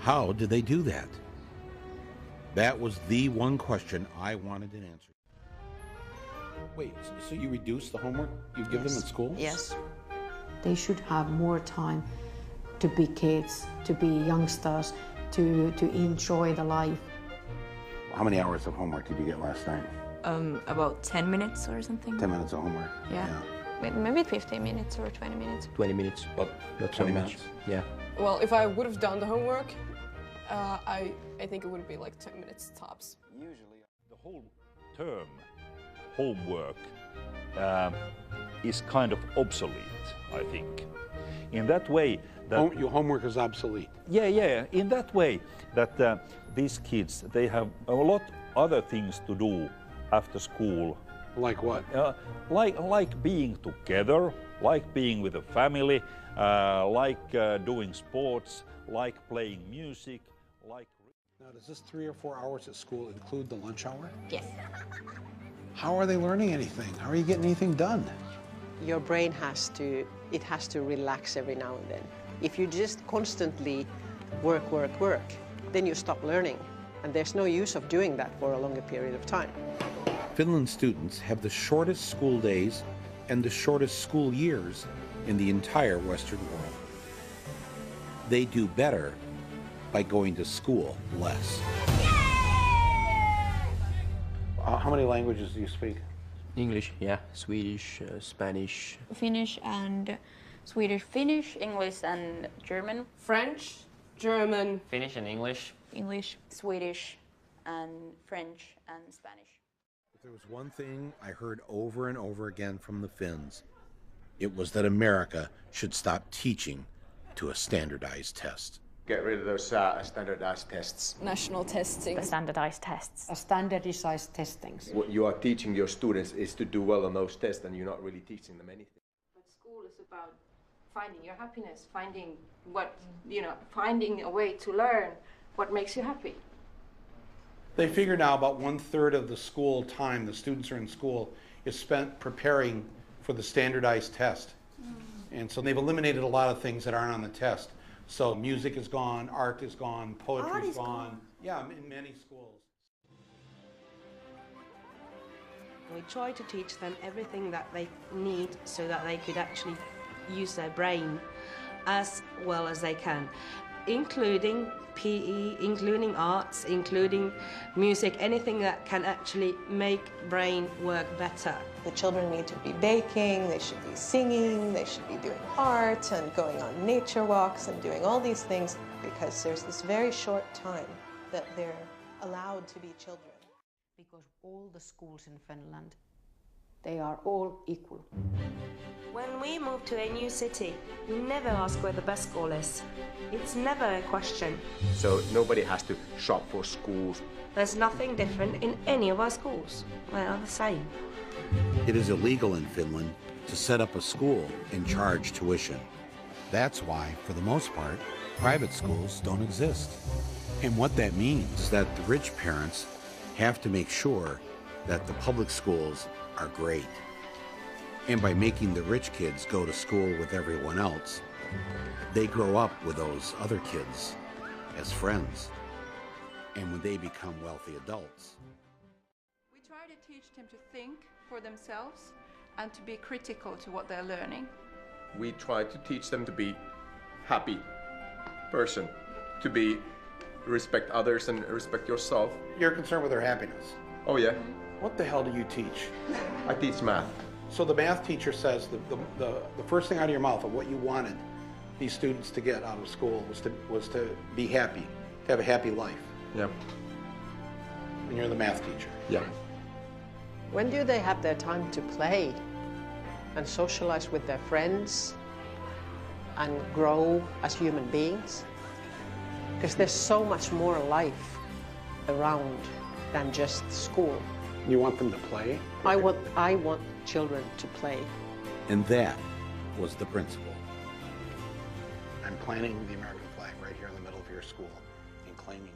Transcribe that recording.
How did they do that? That was the one question I wanted an answer. Wait, so you reduce the homework you give them in school? Yes. They should have more time to be kids, to be youngsters, to enjoy the life. How many hours of homework did you get last night? About 10 minutes or something. 10 minutes of homework? Yeah. Maybe 15 minutes or 20 minutes. 20 minutes, but not so much. Yeah. Well, if I would have done the homework, I think it would be like 10 minutes tops. Usually the whole term homework is kind of obsolete, I think. In that way that... Your homework is obsolete? Yeah. In that way that these kids, they have a lot other things to do after school. Like what? Like being together, like being with a family, like doing sports, like playing music, like... Now, does this 3 or 4 hours at school include the lunch hour? Yes. How are they learning anything? How are you getting anything done? Your brain has to relax every now and then. If you just constantly work, then you stop learning. And there's no use of doing that for a longer period of time. Finland students have the shortest school days and the shortest school years in the entire Western world. They do better by going to school less. How many languages do you speak? English, yeah. Swedish, Spanish. Finnish and Swedish. Finnish, English and German. French, German. Finnish and English. English, Swedish and French and Spanish. If there was one thing I heard over and over again from the Finns, it was that America should stop teaching to a standardized test. Get rid of those standardized tests. National testing. The standardized tests. Standardized testings. What you are teaching your students is to do well on those tests, and you're not really teaching them anything. But school is about finding your happiness, finding a way to learn what makes you happy. They figure now about 1/3 of the school time the students are in school is spent preparing for the standardized test. And so they've eliminated a lot of things that aren't on the test. So music is gone, art is gone, poetry is gone. Yeah, in many schools. We try to teach them everything that they need so that they could actually use their brain as well as they can, including PE, including arts, including music, anything that can actually make brain work better. The children need to be baking, they should be singing, they should be doing art and going on nature walks and doing all these things because there's this very short time that they're allowed to be children. Because all the schools in Finland, they are all equal. When we move to a new city, we never ask where the best school is. It's never a question. So nobody has to shop for schools. There's nothing different in any of our schools. They are the same. It is illegal in Finland to set up a school and charge tuition. That's why, for the most part, private schools don't exist. And what that means is that the rich parents have to make sure that the public schools are great. And by making the rich kids go to school with everyone else, they grow up with those other kids as friends. And when they become wealthy adults, We try to teach them to think for themselves and to be critical to what they're learning. We try to teach them to be happy person, to respect others and respect yourself. you're concerned with their happiness. Oh yeah, What the hell do you teach? I teach math. So the math teacher says the first thing out of your mouth of what you wanted these students to get out of school was to be happy, to have a happy life. Yeah. And you're the math teacher. Yeah. When do they have their time to play and socialize with their friends and grow as human beings? Because there's so much more life around than just school. You want them to play? I want children to play. And that was the principle. I'm planting the American flag right here in the middle of your school and claiming